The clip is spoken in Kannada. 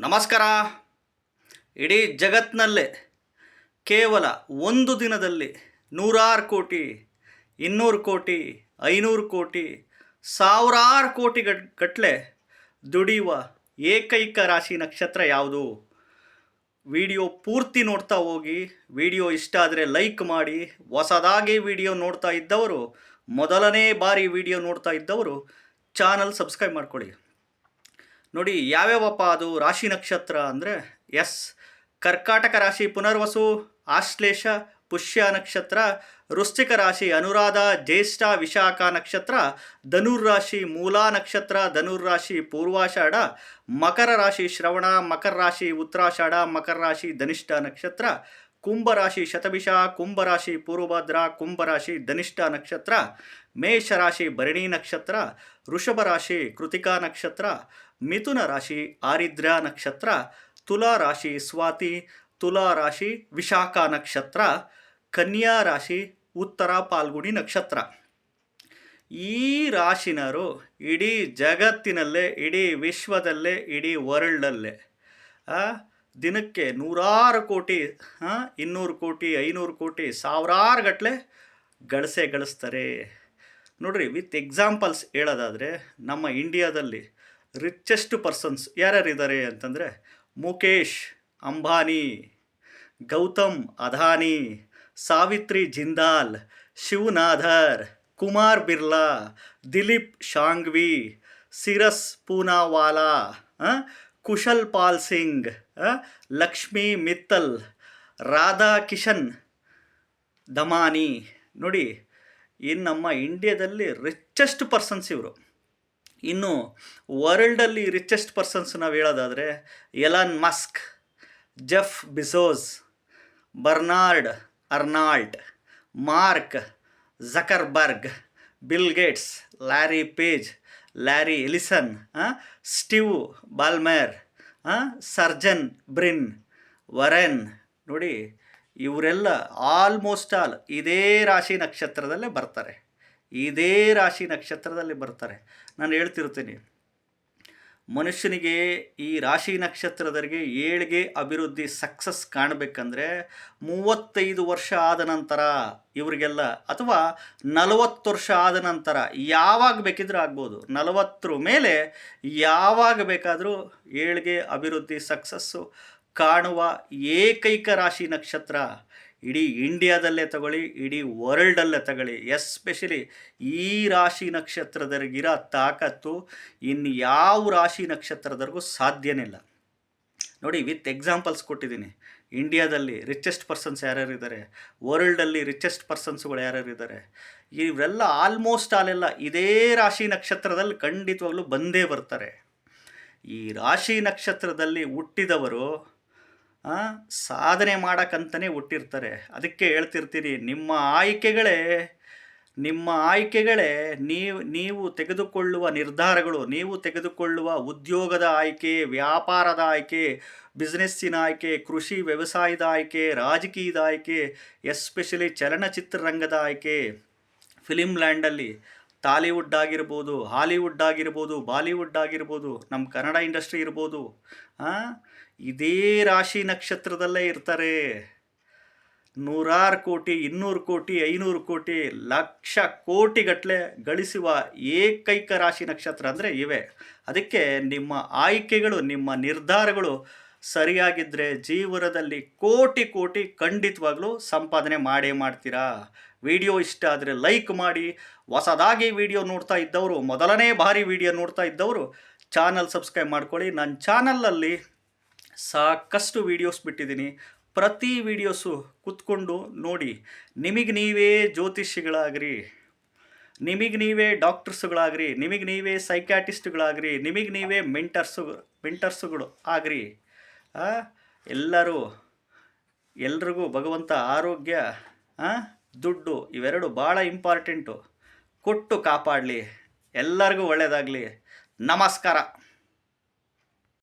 ನಮಸ್ಕಾರ. ಇಡೀ ಜಗತ್ತಿನಲ್ಲೇ ಕೇವಲ ಒಂದು ದಿನದಲ್ಲಿ 100 ಕೋಟಿ, 200 ಕೋಟಿ, 500 ಕೋಟಿ, ಸಾವಿರಾರು ಕೋಟಿ ಗಟ್ಟಲೆ ದುಡಿಯುವ ಏಕೈಕ ರಾಶಿ ನಕ್ಷತ್ರ ಯಾವುದು? ವಿಡಿಯೋ ಪೂರ್ತಿ ನೋಡ್ತಾ ಹೋಗಿ. ವಿಡಿಯೋ ಇಷ್ಟ ಆದರೆ ಲೈಕ್ ಮಾಡಿ. ಹೊಸದಾಗಿ ವಿಡಿಯೋ ನೋಡ್ತಾ ಇದ್ದವರು, ಮೊದಲನೇ ಬಾರಿ ವಿಡಿಯೋ ನೋಡ್ತಾ ಇದ್ದವರು ಚಾನಲ್ ಸಬ್ಸ್ಕ್ರೈಬ್ ಮಾಡ್ಕೊಳ್ಳಿ. ನೋಡಿ, ಯಾವ್ಯಾವಪ್ಪ ಅದು ರಾಶಿ ನಕ್ಷತ್ರ ಅಂದರೆ, ಕರ್ಕಾಟಕ ರಾಶಿ ಪುನರ್ವಸು, ಆಶ್ಲೇಷ, ಪುಷ್ಯ ನಕ್ಷತ್ರ, ವೃಶ್ಚಿಕ ರಾಶಿ ಅನುರಾಧ, ಜ್ಯೇಷ್ಠ, ವಿಶಾಖ ನಕ್ಷತ್ರ, ಧನುರ್ರಾಶಿ ಮೂಲಾ ನಕ್ಷತ್ರ, ಧನುರ್ರಾಶಿ ಪೂರ್ವಾಷಾಢ, ಮಕರ ರಾಶಿ ಶ್ರವಣ, ಮಕರ ರಾಶಿ ಉತ್ತರಾಷಾಢ, ಮಕರ ರಾಶಿ ಧನಿಷ್ಠ ನಕ್ಷತ್ರ, ಕುಂಭರಾಶಿ ಶತಭಿಷ, ಕುಂಭರಾಶಿ ಪೂರ್ವಭದ್ರ, ಕುಂಭರಾಶಿ ಧನಿಷ್ಠ ನಕ್ಷತ್ರ, ಮೇಷರಾಶಿ ಭರಣಿ ನಕ್ಷತ್ರ, ವೃಷಭ ರಾಶಿ ಕೃತಿಕಾ ನಕ್ಷತ್ರ, ಮಿಥುನ ರಾಶಿ ಆರಿದ್ರ ನಕ್ಷತ್ರ, ತುಲಾ ರಾಶಿ ಸ್ವಾತಿ, ತುಲಾ ರಾಶಿ ವಿಶಾಖ ನಕ್ಷತ್ರ, ಕನ್ಯಾ ರಾಶಿ ಉತ್ತರ ಪಾಲ್ಗುಣಿ ನಕ್ಷತ್ರ. ಈ ರಾಶಿನರು ಇಡೀ ಜಗತ್ತಿನಲ್ಲೇ, ಇಡೀ ವಿಶ್ವದಲ್ಲೇ, ಇಡೀ ವರ್ಲ್ಡಲ್ಲೇ ದಿನಕ್ಕೆ 100 ಕೋಟಿ, 200 ಕೋಟಿ, 500 ಕೋಟಿ, ಸಾವಿರಾರು ಗಟ್ಟಲೆ ಗಳಿಸ್ತಾರೆ. ನೋಡ್ರಿ, ವಿತ್ ಎಕ್ಸಾಂಪಲ್ಸ್ ಹೇಳೋದಾದರೆ, ನಮ್ಮ ಇಂಡಿಯಾದಲ್ಲಿ ರಿಚೆಸ್ಟ್ ಪರ್ಸನ್ಸ್ ಯಾರ್ಯಾರಿದ್ದಾರೆ ಅಂತಂದರೆ, ಮುಕೇಶ್ ಅಂಬಾನಿ, ಗೌತಮ್ ಅದಾನಿ, ಸಾವಿತ್ರಿ ಜಿಂದಾಲ್, ಶಿವನಾಧರ್, ಕುಮಾರ್ ಬಿರ್ಲಾ, ದಿಲೀಪ್ ಶಾಂಘ್ವಿ, ಸಿರಸ್ ಪೂನಾವಾಲಾ, ಕುಶಲ್ ಪಾಲ್ ಸಿಂಗ್, ಲಕ್ಷ್ಮೀ ಮಿತ್ತಲ್, ರಾಧಾ ಕಿಶನ್ ದಮಾನಿ. ನೋಡಿ, ಇನ್ನು ನಮ್ಮ ಇಂಡಿಯಾದಲ್ಲಿ ರಿಚೆಸ್ಟ್ ಪರ್ಸನ್ಸ್ ಇವರು. ಇನ್ನು ವರ್ಲ್ಡಲ್ಲಿ ರಿಚೆಸ್ಟ್ ಪರ್ಸನ್ಸ್ ನಾವು ಹೇಳೋದಾದರೆ, Elon Musk, Jeff Bezos, Bernard Arnault, Mark Zuckerberg, Bill Gates, Larry Page, Larry Ellison, Steve Ballmer, Sergey Brin, Warren. ನೋಡಿ, ಇವರೆಲ್ಲ ಆಲ್ಮೋಸ್ಟ್ ಆಲ್ ಇದೇ ರಾಶಿ ನಕ್ಷತ್ರದಲ್ಲೇ ಬರ್ತಾರೆ. ಇದೇ ರಾಶಿ ನಕ್ಷತ್ರದಲ್ಲಿ ಬರ್ತಾರೆ. ನಾನು ಹೇಳ್ತಿರ್ತೀನಿ, ಮನುಷ್ಯನಿಗೆ ಈ ರಾಶಿ ನಕ್ಷತ್ರದವರಿಗೆ ಏಳಿಗೆ, ಅಭಿವೃದ್ಧಿ, ಸಕ್ಸಸ್ ಕಾಣಬೇಕಂದ್ರೆ 35 ವರ್ಷ ಆದ ನಂತರ ಇವರಿಗೆಲ್ಲ, ಅಥವಾ 40 ವರ್ಷ ಆದ ನಂತರ ಯಾವಾಗ ಬೇಕಿದ್ರೂ ಆಗ್ಬೋದು. 40 ಮೇಲೆ ಯಾವಾಗ ಬೇಕಾದರೂ ಏಳಿಗೆ, ಅಭಿವೃದ್ಧಿ, ಸಕ್ಸಸ್ಸು ಕಾಣುವ ಏಕೈಕ ರಾಶಿ ನಕ್ಷತ್ರ. ಇಡೀ ಇಂಡಿಯಾದಲ್ಲೇ ತಗೊಳ್ಳಿ, ಇಡೀ ವರ್ಲ್ಡಲ್ಲೇ ತಗೊಳ್ಳಿ, ಎಸ್ಪೆಷಲಿ ಈ ರಾಶಿ ನಕ್ಷತ್ರದವ್ರಿಗಿರೋ ತಾಕತ್ತು ಇನ್ನು ಯಾವ ರಾಶಿ ನಕ್ಷತ್ರದವ್ರಿಗೂ ಸಾಧ್ಯನೇ ಇಲ್ಲ. ನೋಡಿ, ವಿತ್ ಎಕ್ಸಾಂಪಲ್ಸ್ ಕೊಟ್ಟಿದ್ದೀನಿ. ಇಂಡಿಯಾದಲ್ಲಿ ರಿಚೆಸ್ಟ್ ಪರ್ಸನ್ಸ್ ಯಾರ್ಯಾರಿದ್ದಾರೆ, ವರ್ಲ್ಡಲ್ಲಿ ರಿಚೆಸ್ಟ್ ಪರ್ಸನ್ಸ್ಗಳು ಯಾರ್ಯಾರಿದ್ದಾರೆ, ಇವರೆಲ್ಲ ಆಲ್ಮೋಸ್ಟ್ ಆಲೆಲ್ಲ ಇದೇ ರಾಶಿ ನಕ್ಷತ್ರದಲ್ಲಿ ಖಂಡಿತವಾಗ್ಲೂ ಬಂದೇ ಬರ್ತಾರೆ. ಈ ರಾಶಿ ನಕ್ಷತ್ರದಲ್ಲಿ ಹುಟ್ಟಿದವರು ಸಾಧನೆ ಮಾಡೋಕ್ಕಂತಲೇ ಹುಟ್ಟಿರ್ತಾರೆ. ಅದಕ್ಕೆ ಹೇಳ್ತಿರ್ತೀರಿ, ನಿಮ್ಮ ಆಯ್ಕೆಗಳೇ ನೀವು ತೆಗೆದುಕೊಳ್ಳುವ ನಿರ್ಧಾರಗಳು, ನೀವು ತೆಗೆದುಕೊಳ್ಳುವ ಉದ್ಯೋಗದ ಆಯ್ಕೆ, ವ್ಯಾಪಾರದ ಆಯ್ಕೆ, ಬಿಸ್ನೆಸ್ಸಿನ ಆಯ್ಕೆ, ಕೃಷಿ ವ್ಯವಸಾಯದ ಆಯ್ಕೆ, ರಾಜಕೀಯದ ಆಯ್ಕೆ, ಎಸ್ಪೆಷಲಿ ಚಲನಚಿತ್ರರಂಗದ ಆಯ್ಕೆ, ಫಿಲಿಮ್ ಲ್ಯಾಂಡಲ್ಲಿ ಟಾಲಿವುಡ್ ಆಗಿರ್ಬೋದು, ಹಾಲಿವುಡ್ ಆಗಿರ್ಬೋದು, ಬಾಲಿವುಡ್ ಆಗಿರ್ಬೋದು, ನಮ್ಮ ಕನ್ನಡ ಇಂಡಸ್ಟ್ರಿ ಇರ್ಬೋದು, ಇದೇ ರಾಶಿ ನಕ್ಷತ್ರದಲ್ಲೇ ಇರ್ತಾರೆ. 100 ಕೋಟಿ, 200 ಕೋಟಿ, 500 ಕೋಟಿ, ಲಕ್ಷ ಕೋಟಿಗಟ್ಟಲೆ ಗಳಿಸುವ ಏಕೈಕ ರಾಶಿ ನಕ್ಷತ್ರ ಅಂದರೆ ಇವೇ. ಅದಕ್ಕೆ ನಿಮ್ಮ ಆಯ್ಕೆಗಳು, ನಿಮ್ಮ ನಿರ್ಧಾರಗಳು ಸರಿಯಾಗಿದ್ದರೆ ಜೀವನದಲ್ಲಿ ಕೋಟಿ ಕೋಟಿ ಖಂಡಿತವಾಗ್ಲೂ ಸಂಪಾದನೆ ಮಾಡೇ ಮಾಡ್ತೀರಾ. ವಿಡಿಯೋ ಇಷ್ಟ ಆದರೆ ಲೈಕ್ ಮಾಡಿ. ಹೊಸದಾಗಿ ವಿಡಿಯೋ ನೋಡ್ತಾ ಇದ್ದವರು, ಮೊದಲನೇ ಬಾರಿ ವಿಡಿಯೋ ನೋಡ್ತಾ ಇದ್ದವರು ಚಾನಲ್ ಸಬ್ಸ್ಕ್ರೈಬ್ ಮಾಡ್ಕೊಳ್ಳಿ. ನನ್ನ ಚಾನಲಲ್ಲಿ ಸಾಕಷ್ಟು ವೀಡಿಯೋಸ್ ಬಿಟ್ಟಿದ್ದೀನಿ. ಪ್ರತಿ ವೀಡಿಯೋಸು ಕೂತ್ಕೊಂಡು ನೋಡಿ. ನಿಮಗೆ ನೀವೇ ಜ್ಯೋತಿಷಿಗಳಾಗ್ರಿ, ನಿಮಗೆ ನೀವೇ ಡಾಕ್ಟರ್ಸುಗಳಾಗ್ರಿ, ನಿಮಗೆ ನೀವೇ ಸೈಕ್ಯಾಟಿಸ್ಟ್ಗಳಾಗ್ರಿ, ನಿಮಗೆ ನೀವೇ ಮೆಂಟರ್ಸುಗಳು ಆಗ್ರಿ. ಎಲ್ರಿಗೂ ಭಗವಂತ ಆರೋಗ್ಯ, ದುಡ್ಡು ಇವೆರಡು ಭಾಳ ಇಂಪಾರ್ಟೆಂಟು, ಕೊಟ್ಟು ಕಾಪಾಡಲಿ. ಎಲ್ಲರಿಗೂ ಒಳ್ಳೆಯದಾಗಲಿ. ನಮಸ್ಕಾರ.